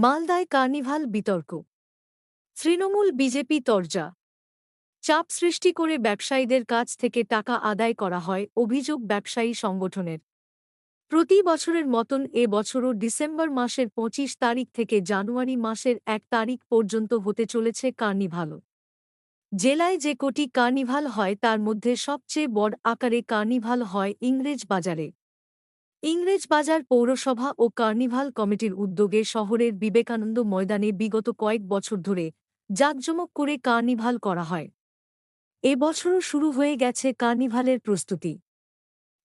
মালদায় কার্নিভাল বিতর্ক। তৃণমূল বিজেপি তরজা। চাপ সৃষ্টি করে ব্যবসায়ীদের কাছ থেকে টাকা আদায় করা হয় অভিযোগ ব্যবসায়ী সংগঠনের। প্রতি বছরের মতন এ বছরও ডিসেম্বর মাসের ২৫ তারিখ থেকে জানুয়ারি মাসের ১ তারিখ পর্যন্ত হতে চলেছে কার্নিভাল। জেলায় যে কোটি কার্নিভাল হয় তার মধ্যে সবচেয়ে বড় আকারে কার্নিভাল হয় ইংরেজ বাজারে। ইংরেজবাজার পৌরসভা ও কার্নিভাল কমিটির উদ্যোগে শহরের বিবেকানন্দ ময়দানে বিগত কয়েক বছর ধরে জাঁকজমক করে কার্নিভাল করা হয়। এবছরও শুরু হয়ে গেছে কার্নিভালের প্রস্তুতি।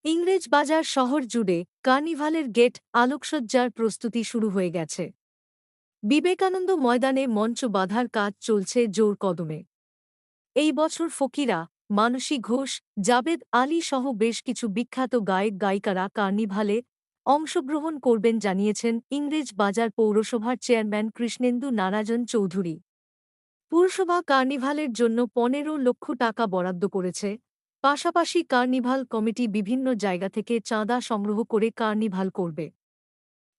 ইংরেজবাজার শহর জুড়ে কার্নিভালের গেট আলোকসজ্জার প্রস্তুতি শুরু হয়ে গেছে। বিবেকানন্দ ময়দানে মঞ্চ বাঁধার কাজ চলছে জোর কদমে। এই বছর ফকিরা, মানসী ঘোষ, জাবেদ আলী সহ বেশ কিছু বিখ্যাত গায়ক গায়িকারা কার্নিভালে অংশগ্রহণ করবেন জানিয়েছেন ইংরেজ বাজার পৌরসভার চেয়ারম্যান কৃষ্ণেন্দু নারায়ণ চৌধুরী। পুরসভা কার্নিভালের জন্য ১৫ লক্ষ টাকা বরাদ্দ করেছে। পাশাপাশি কার্নিভাল কমিটি বিভিন্ন জায়গা থেকে চাঁদা সংগ্রহ করে কার্নিভাল করবে।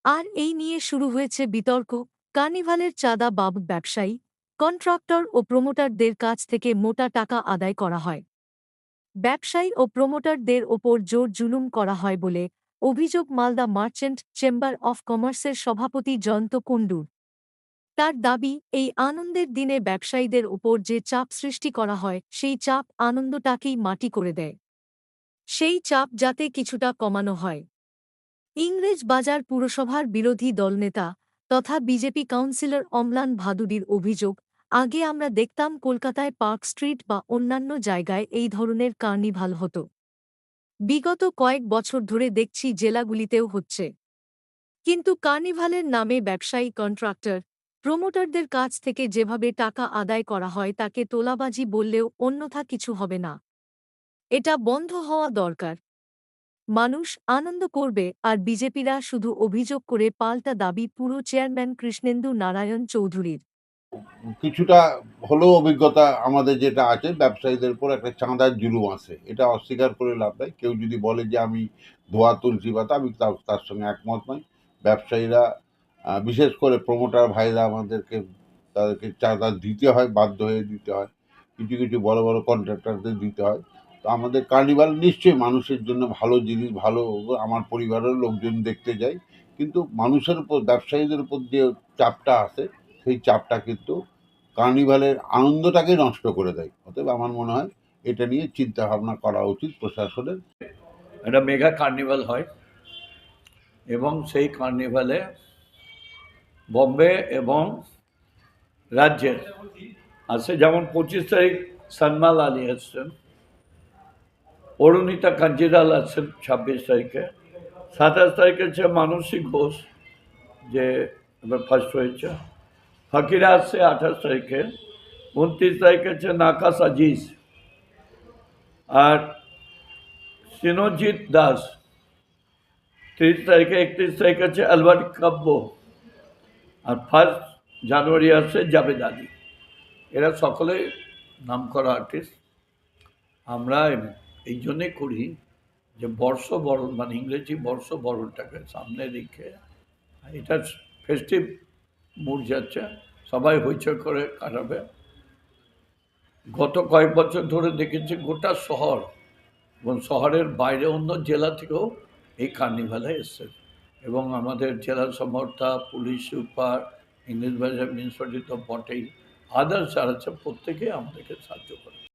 আর এই নিয়ে শুরু হয়েছে বিতর্ক। কার্নিভালের চাঁদা বাবদ ব্যবসায়ী, কন্ট্রাক্টর ও প্রমোটারদের কাছ থেকে মোটা টাকা আদায় করা হয়। ব্যবসায়ী ও প্রমোটারদের ওপর জোর জুলুম করা হয় বলে অভিযোগ মালদা মার্চেন্ট চেম্বার অফ কমার্সের সভাপতি জয়ন্ত কুণ্ডুর। তার দাবি, এই আনন্দের দিনে ব্যবসায়ীদের ওপর যে চাপ সৃষ্টি করা হয় সেই চাপ আনন্দটাকেই মাটি করে দেয়। সেই চাপ যাতে কিছুটা কমানো হয়। ইংরেজ বাজার পুরসভার বিরোধী দলনেতা তথা বিজেপি কাউন্সিলর অম্লান ভাদুড়ির অভিযোগ, আগে আমরা দেখতাম কলকাতায় পার্ক স্ট্রিট বা অন্যান্য জায়গায় এই ধরনের কার্নিভাল হতো। বিগত কয়েক বছর ধরে দেখছি জেলাগুলিতেও হচ্ছে। কিন্তু কার্নিভালের নামে ব্যবসায়ী, কন্ট্রাক্টর, প্রমোটারদের কাছ থেকে যেভাবে টাকা আদায় করা হয় তাকে তোলাবাজি বললেও অন্যথা কিছু হবে না। এটা বন্ধ হওয়া দরকার। মানুষ আনন্দ করবে আর বিজেপিরা শুধু অভিযোগ করে পাল্টা দাবি পুরো চেয়ারম্যান কৃষ্ণেন্দু নারায়ণ চৌধুরীর। কিছুটা হলেও অভিজ্ঞতা আমাদের যেটা আছে, ব্যবসায়ীদের উপর একটা চাঁদার জুলুম আছে, এটা অস্বীকার করে লাভ নাই। কেউ যদি বলে যে আমি ধোয়া তুলসী পাতা, আমি তার সঙ্গে একমত নই। ব্যবসায়ীরা, বিশেষ করে প্রমোটার ভাইরা তাদেরকে চাঁদা দিতে হয়, বাধ্য হয়ে দিতে হয়। কিছু কিছু বড় বড় কন্ট্রাক্টরদের দিতে হয়। তো আমাদের কার্নিভাল নিশ্চয়ই মানুষের জন্য ভালো জিনিস, ভালো। আমার পরিবারের লোকজন দেখতে যায়, কিন্তু মানুষের উপর, ব্যবসায়ীদের উপর যে চাপটা আছে, সেই চাপটা কিন্তু কার্নিভালের আনন্দটাকে নষ্ট করে দেয়। অতএব আমার মনে হয় এটা নিয়ে চিন্তা ভাবনা করা উচিত প্রশাসনের। একটা মেগা কার্নিভাল হয় এবং সেই কার্নিভালে বম্বে এবং রাজ্যের আছে, যেমন 25 তারিখ সানমাল আলী আসছেন, অরুণিতা কাঞ্জিলাল আছেন 26 তারিখে, 27 তারিখে হচ্ছে মানসী ঘোষ, যে এবার ফার্স্ট হয়েছে। ফকিরা আসছে 28 তারিখে। 29 তারিখে হচ্ছে নাকাস আজিজ আর সিনজিৎ দাস। 30 তারিখে, 31 তারিখে হচ্ছে আলবার্ট কাব্য। আর 1 জানুয়ারি আসছে জাবেদ আলী। এরা সকলে নামকরা আর্টিস্ট। আমরা এই জন্যে করি যে বর্ষবরণ, মানে ইংরেজি বর্ষবরণটাকে সামনে রেখে, এটা ফেস্টিভ মুড যাচ্ছে, সবাই হইচই করে কাটাবে। গত কয়েক বছর ধরে দেখেছি গোটা শহর এবং শহরের বাইরে অন্য জেলা থেকেও এই কার্নিভালে এসছে, এবং আমাদের জেলা সমর্থা, পুলিশ সুপার, ইংরেজ বাজার মিউনিসিপ্যালিটি তো বটেই, আদার্স যারা আছে প্রত্যেকেই আমাদেরকে সাহায্য করে।